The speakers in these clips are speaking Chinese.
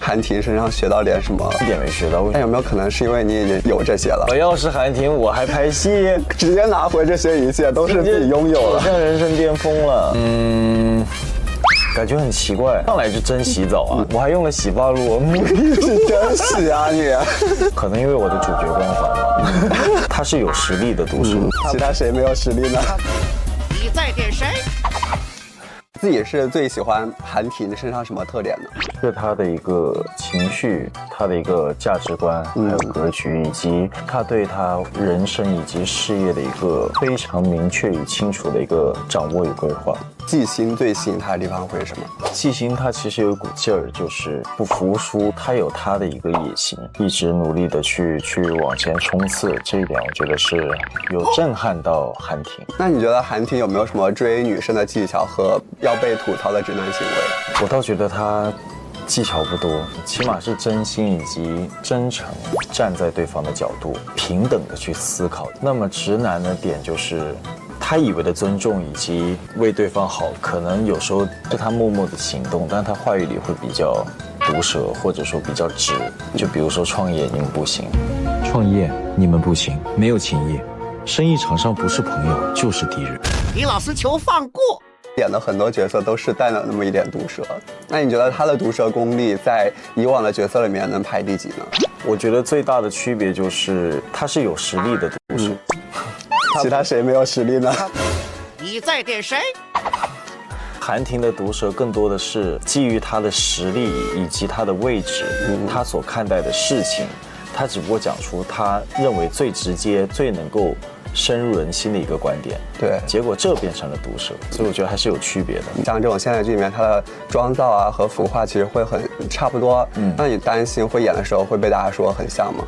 韩婷身上学到点什么？一点没学到。那有没有可能是因为你已经有这些了？我要是韩婷，我还拍戏，直接拿回这些一切都是自己拥有了，好像人生巅峰了。感觉很奇怪，上来就真洗澡啊！我还用了洗发露，是真洗啊你！可能因为我的主角光环吧。他是有实力的毒舌，其他谁没有实力呢？你在点谁？自己是最喜欢韩婷身上什么特点呢？是他的一个情绪，他的一个价值观，还有格局，以及他对他人生以及事业的一个非常明确与清楚的一个掌握与规划。季星最吸引他的地方会是什么？季星他其实有一股劲儿，就是不服输，他有他的一个野心，一直努力的去往前冲刺。这一点我觉得是有震撼到韩婷。那你觉得韩婷有没有什么追女生的技巧和要被吐槽的直男行为？我倒觉得他技巧不多，起码是真心以及真诚，站在对方的角度，平等的去思考。那么直男的点就是他以为的尊重以及为对方好，可能有时候是他默默的行动，但他话语里会比较毒舌，或者说比较直。就比如说创业你们不行，创业你们不行，没有情谊，生意场上不是朋友就是敌人。李老师求放过。演的很多角色都是带了那么一点毒舌，那你觉得他的毒舌功力在以往的角色里面能排第几呢？我觉得最大的区别就是他是有实力的毒舌，其他谁没有实力呢？你在点谁？韩婷的毒舌更多的是基于他的实力以及他的位置，他所看待的事情，他只不过讲出他认为最直接、最能够深入人心的一个观点，对，结果这变成了毒舌，所以我觉得还是有区别的。像这种现代剧里面，它的妆造啊和服化其实会很差不多，那你担心会演的时候会被大家说很像吗？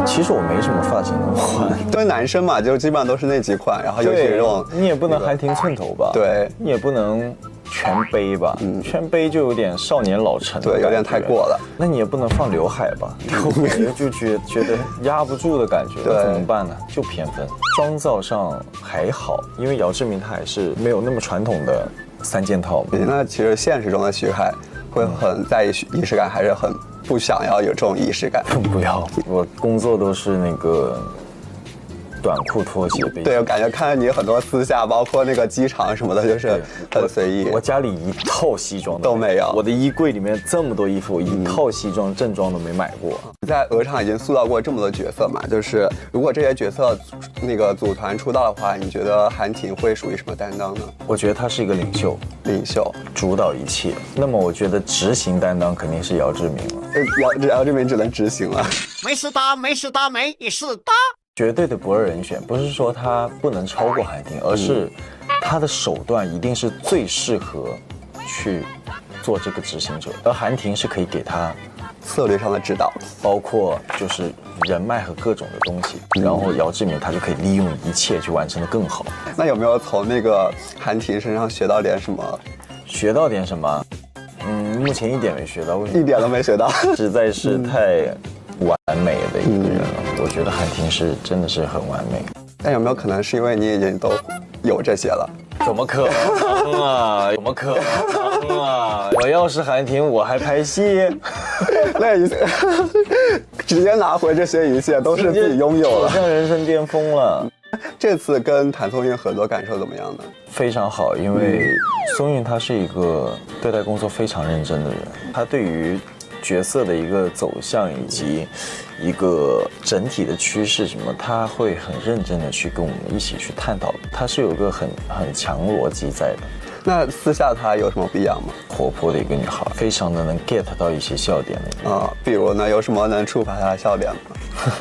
其实我没什么发型那么换，对男生嘛，就基本上都是那几款，然后尤其这种，你也不能韩婷寸头吧？对，你也不能全背吧？全背就有点少年老成，对，有点太过了。那你也不能放刘海吧？刘海就觉得压不住的感觉，那怎么办呢？就偏分。妆造上还好，因为姚志明他还是没有那么传统的三件套。那其实现实中的徐海会很在意仪式感，还是很不想要有这种仪式感？不要，我工作都是那个短裤拖鞋背心。对，我感觉看到你很多私下，包括那个机场什么的，就是很随意。我家里一套西装都没有，我的衣柜里面这么多衣服，一套西装正装都没买过。在鹅厂已经塑造过这么多角色嘛，就是如果这些角色那个组团出道的话，你觉得韩婷会属于什么担当呢？我觉得他是一个领袖，主导一切。那么我觉得执行担当肯定是姚志明了。姚志明只能执行了。没事的，没事的，没事的。绝对的不二人选，不是说他不能超过韩婷，而是他的手段一定是最适合去做这个执行者，而韩婷是可以给他策略上的指导，包括就是人脉和各种的东西，然后姚志明他就可以利用一切去完成的更好。那有没有从那个韩婷身上学到点什么？学到点什么？目前一点没学到，一点都没学到，实在是太完美的一个人了。我觉得韩婷是真的是很完美。但有没有可能是因为你已经都有这些了？怎么可能啊？怎么可能啊？我要是韩婷，我还拍戏，那一切直接拿回这些一切都是自己拥有了，好像人生巅峰了。这次跟谭松韵合作感受怎么样呢？非常好，因为松韵她是一个对待工作非常认真的人，她对于角色的一个走向以及一个整体的趋势什么，她会很认真的去跟我们一起去探讨，她是有一个很强逻辑在的。那私下她有什么不一样吗？活泼的一个女孩，非常的能 get 到一些笑点的啊，比如呢，有什么能触发她的笑点吗？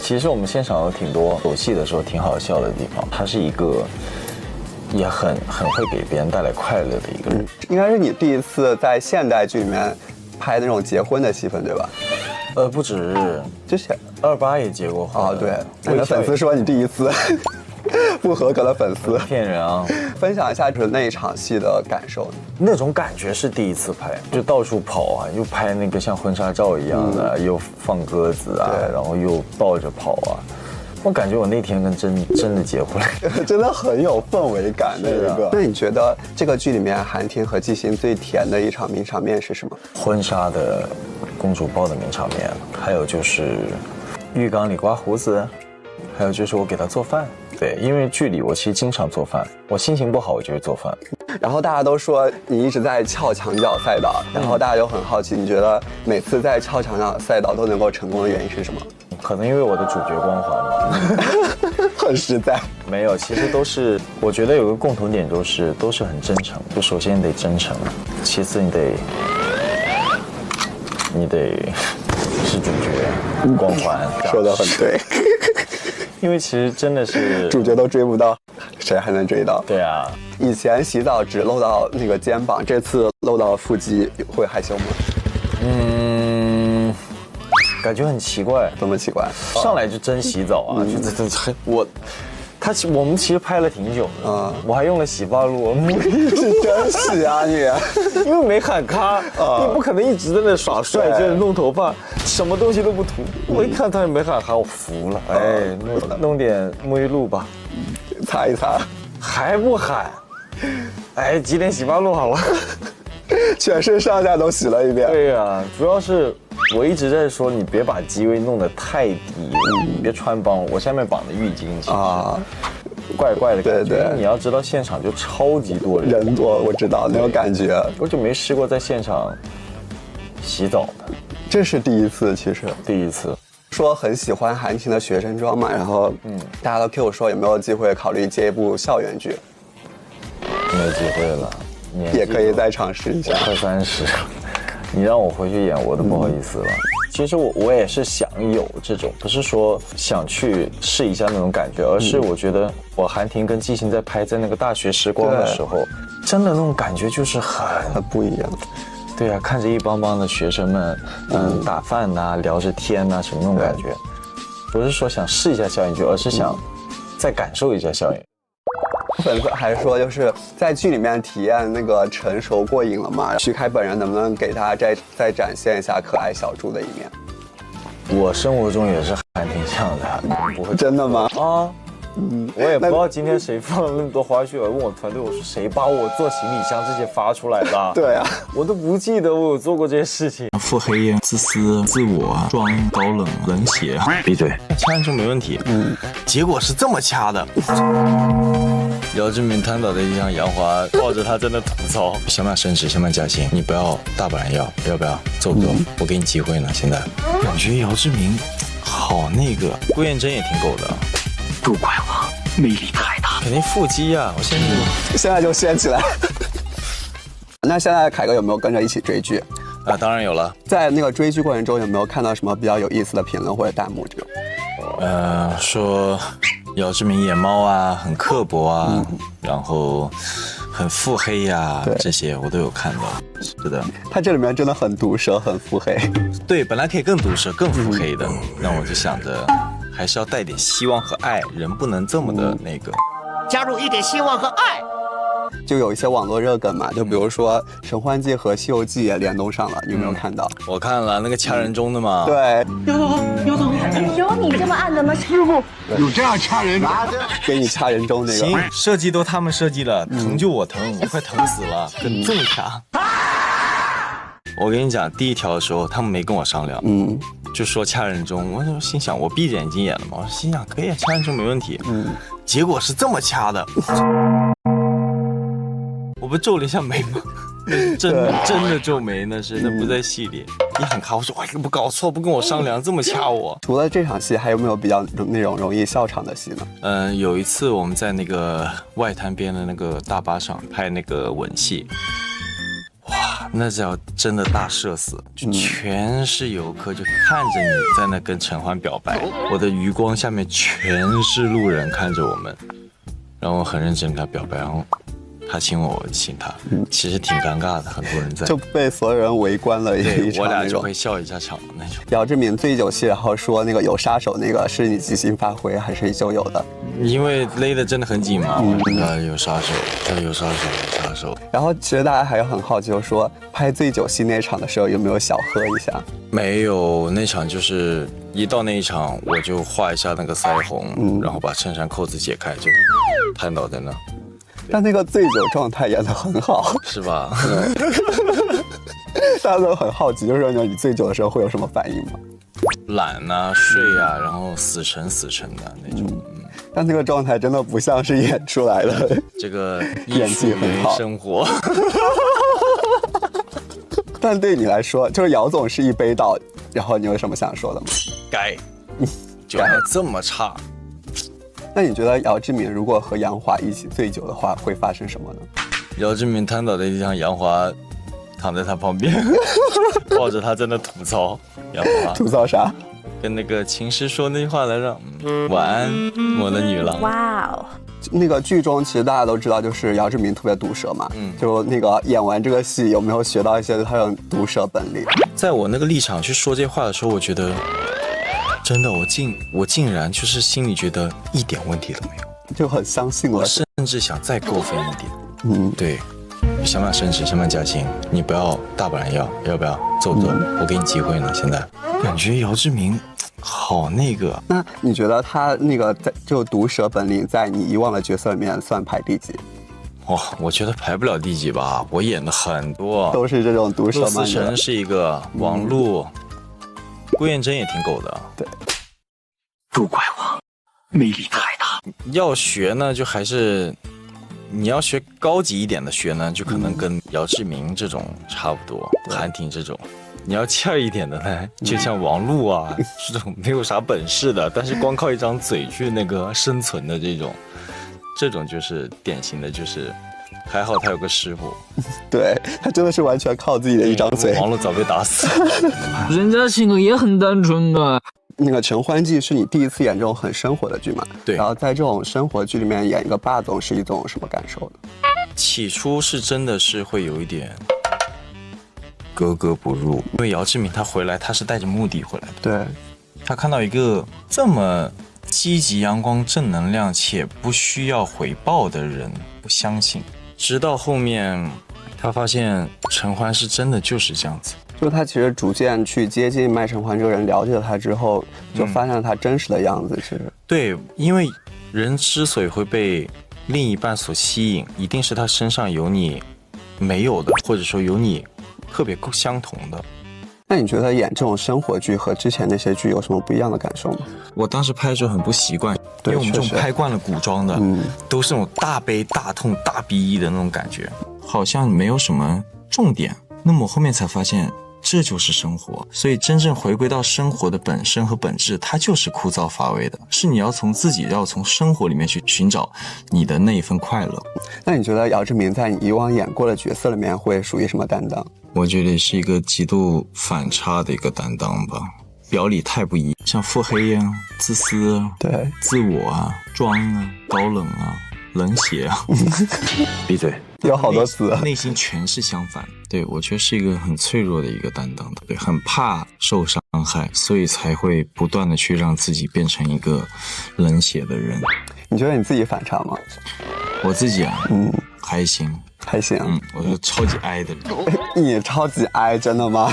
其实我们现场有挺多有戏的时候挺好笑的地方，她是一个也很会给别人带来快乐的一个人。应该是你第一次在现代剧里面拍那种结婚的戏份，对吧？不止，之前28也结过婚。哦，对，我的粉丝说你第一次。不合格的粉丝骗人啊！分享一下就是那一场戏的感受。那种感觉是第一次拍，就到处跑啊，又拍那个像婚纱照一样的，又放鸽子啊，然后又抱着跑啊，我感觉我那天跟真的结婚了。真的很有氛围感的一是个。那你觉得这个剧里面韩婷和季星最甜的一场名场面是什么？婚纱的公主抱的名场面，还有就是浴缸里刮胡子，还有就是我给她做饭。对，因为剧里我其实经常做饭，我心情不好我就会做饭。然后大家都说你一直在撬墙角赛道，然后大家就很好奇，你觉得每次在撬墙角赛道都能够成功的原因是什么？可能因为我的主角光环吧。很实在。没有，其实都是，我觉得有个共同点都是很真诚。就首先你得真诚，其次你得是主角光环。说得很对。因为其实真的是主角都追不到，谁还能追到？对啊，以前洗澡只露到那个肩膀，这次露到腹肌，会害羞吗？感觉很奇怪。怎么奇怪？上来就真洗澡啊，我们其实拍了挺久的，我还用了洗发露，是真洗啊你？因为没喊咔，你不可能一直在那耍帅，就是弄头发，什么东西都不涂。我一看他也没喊咔，我服了，哎，弄点沐浴露吧，擦一擦，还不喊，哎，挤点洗发露好了，全身上下都洗了一遍。对呀，主要是我一直在说你别把机位弄得太低，你别穿帮，我下面绑的浴巾啊。怪怪的感觉，因为你要知道现场就超级多人多，我知道那种感觉，我就没试过在现场洗澡的，这是第一次，其实第一次。说很喜欢韩婷的学生装嘛，然后大家都 Q 我说有没有机会考虑接一部校园剧？没机会了，也可以再尝试一下。快30，你让我回去演我都不好意思了。其实我也是想有这种，不是说想去试一下那种感觉，而是我觉得我韩婷跟季星在拍在那个大学时光的时候，真的那种感觉就是很不一样。对啊，看着一帮帮的学生们，打饭呐、聊着天呐，什么那种感觉，不是说想试一下校园剧，而是想再感受一下校园。粉丝还说就是在剧里面体验那个成熟过瘾了嘛？徐凯本人能不能给大家再展现一下可爱小猪的一面？我生活中也是韩婷这样的，不会真的吗？啊。我也不知道今天谁放了那么多花絮，我问我团队，我说谁把我做行李箱这些发出来的？对啊，我都不记得我有做过这些事情。腹黑、自私、自我、装高冷、冷血。闭嘴，掐人中没问题。结果是这么掐的。姚志明瘫倒在地上，杨华抱着他在那吐槽：想不想升职？想不想加薪？你不要，大把人要不要？做不做？我给你机会呢。现在感觉姚志明好那个，郭彦真也挺狗的。都怪我魅力太大，肯定腹肌啊！我现在就掀起来。那现在凯哥有没有跟着一起追剧？啊，当然有了。在那个追剧过程中，有没有看到什么比较有意思的评论或者弹幕这种？说姚志明演猫啊，很刻薄啊，然后很腹黑呀，这些我都有看到。是的，他这里面真的很毒舌，很腹黑。对，本来可以更毒舌、更腹黑的，那我就想着还是要带点希望和爱，人不能这么的那个。加入一点希望和爱。就有一些网络热梗嘛，就比如说《神幻记》和《西游记》也联动上了，你有没有看到？我看了那个掐人中的嘛。对，姚总，有你这么暗的吗？师傅，有这样掐人的？给你掐人中那个。行，设计都他们设计了，疼就我疼，我快疼死了，跟这么掐。我跟你讲，第一条的时候他们没跟我商量，就说掐人中，我就心想我闭着眼睛演了嘛，我心想可以掐人中没问题，结果是这么掐的，我不皱了一下眉吗？真的皱眉，那不在戏里。一喊卡，我说哇，你不搞错，不跟我商量，这么掐我。除了这场戏，还有没有比较那种容易笑场的戏呢？有一次我们在那个外滩边的那个大巴上拍那个吻戏。哇，那叫真的大社死，就全是游客，就看着你在那跟陈欢表白，我的余光下面全是路人看着我们，然后我很认真跟他表白，然后他亲我，我亲他，其实挺尴尬的，很多人在，就被所有人围观了一场，我俩就会笑一下场的那种。姚志明醉酒戏，然后说那个有杀手，那个是你即兴发挥还是就有的？因为勒得真的很紧嘛，有杀手，有杀手。发售。然后其实大家还很好奇，就是说拍醉酒戏那场的时候有没有小喝一下？没有，那场就是一到那一场我就画一下那个腮红，然后把衬衫扣子解开就瘫倒在那。但那个醉酒状态演得很好，是吧？大家都很好奇，就是说你醉酒的时候会有什么反应吗？懒啊，睡啊，然后死沉的那种。但那个状态真的不像是演出来的，这个演技很好，生活。但对你来说，就是姚总是一杯倒，然后你有什么想说的吗？该，酒量这么差。那你觉得姚志明如果和杨华一起醉酒的话，会发生什么呢？姚志明瘫倒在地上，杨华躺在他旁边，抱着他在那吐槽。杨华吐槽啥？跟那个琴师说那句话来着，晚安，我的女郎。哇哦！那个剧中其实大家都知道，就是姚志明特别毒舌嘛，就那个演完这个戏有没有学到一些他的毒舌本领？在我那个立场去说这话的时候，我觉得真的，我竟然就是心里觉得一点问题都没有，就很相信了，我甚至想再扣分一点。对，想不想升职，想不想加薪？你不要大不然要不要？走不走？我给你机会呢。现在感觉姚志明好那个。那你觉得他那个就毒舌本领，在你以往的角色里面算排第几？哇，我觉得排不了第几吧。我演的很多都是这种毒舌。陆思成是一个，王璐、顾燕珍也挺狗的。对，都怪我魅力太大。要学呢，就还是。你要学高级一点的学呢，就可能跟姚志明这种差不多，韩婷这种。你要欠一点的呢，就像王璐啊这种没有啥本事的，但是光靠一张嘴去那个生存的这种就是典型的，就是还好他有个师傅。对，他真的是完全靠自己的一张嘴。王璐早被打死。人家性格也很单纯的。那个《承欢记》是你第一次演这种很生活的剧嘛？对。然后在这种生活剧里面演一个霸总是一种什么感受呢？起初是真的是会有一点格格不入，因为姚志明他回来，他是带着目的回来的。对。他看到一个这么积极、阳光、正能量且不需要回报的人，不相信。直到后面，他发现陈欢是真的就是这样子。就是他其实逐渐去接近麦承欢这个人，了解了他之后，就发现了他真实的样子是。对，因为人之所以会被另一半所吸引，一定是他身上有你没有的，或者说有你特别相同的。那你觉得演这种生活剧和之前那些剧有什么不一样的感受吗？我当时拍的时候很不习惯，因为我们这种拍惯了古装的，都是那种大悲大痛大逼的那种感觉，好像没有什么重点。那么我后面才发现。这就是生活，所以真正回归到生活的本身和本质，它就是枯燥乏味的，是你要从生活里面去寻找你的那一份快乐。那你觉得姚志明在你以往演过的角色里面会属于什么担当？我觉得是一个极度反差的一个担当吧，表里太不一，像腹黑啊、自私啊、对、自我啊、装啊、高冷啊、冷血啊。闭嘴。有好多词，内心全是相反。对，我觉得是一个很脆弱的一个担当的，对，很怕受伤害，所以才会不断的去让自己变成一个冷血的人。你觉得你自己反差吗？我自己啊，还行，我是超级 I 的人。你超级 I， 真的吗？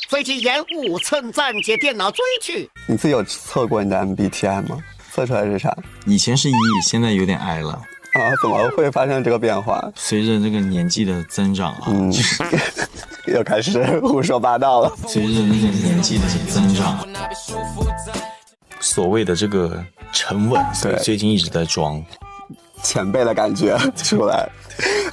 飞机延误，蹭暂借电脑追去。你自己有测过你的 MBTI 吗？测出来是啥？以前是 E， 现在有点 I 了。怎么会发生这个变化？随着这个年纪的增长啊，又开始胡说八道了。随着那个年纪的增长，所谓的这个沉稳，所以最近一直在装前辈的感觉出来。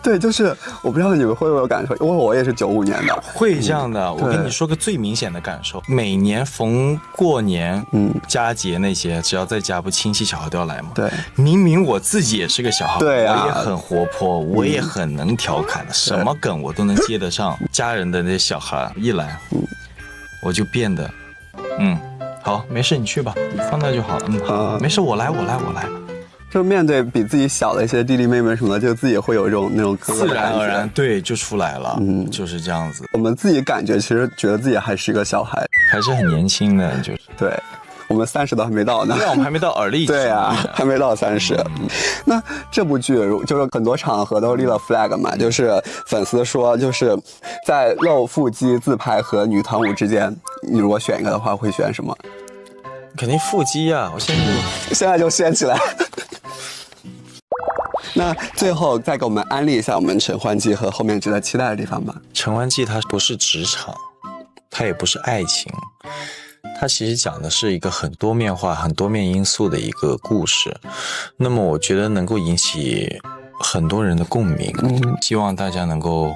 对，就是我不知道你们会不会有感受，因为我也是95年的，会这样的。我跟你说个最明显的感受，每年逢过年、佳节那些，只要在家，不亲戚小孩都要来吗？对，明明我自己也是个小孩，对啊，我也很活泼，我也很能调侃，什么梗我都能接得上。家人的那些小孩一来，我就变得，好，没事，你去吧，你放那就好了。没事，我来。就面对比自己小的一些弟弟妹妹什么的，就自己会有那种自然而然，对，就出来了，就是这样子。我们自己感觉其实觉得自己还是一个小孩，还是很年轻的，就是对。我们30都还没到呢。对啊，我们还没到而立。对啊，还没到30。那这部剧就是很多场合都立了 flag 嘛，就是粉丝说，就是在露腹肌自拍和女团舞之间，你如果选一个的话，会选什么？肯定腹肌啊！我现在就掀起来。那最后再给我们安利一下我们《陈欢记》和后面值得期待的地方吧。《陈欢记》它不是职场，它也不是爱情，它其实讲的是一个很多面化、很多面因素的一个故事。那么我觉得能够引起很多人的共鸣，希望大家能够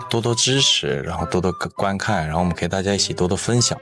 多多支持，然后多多观看，然后我们可以大家一起多多分享。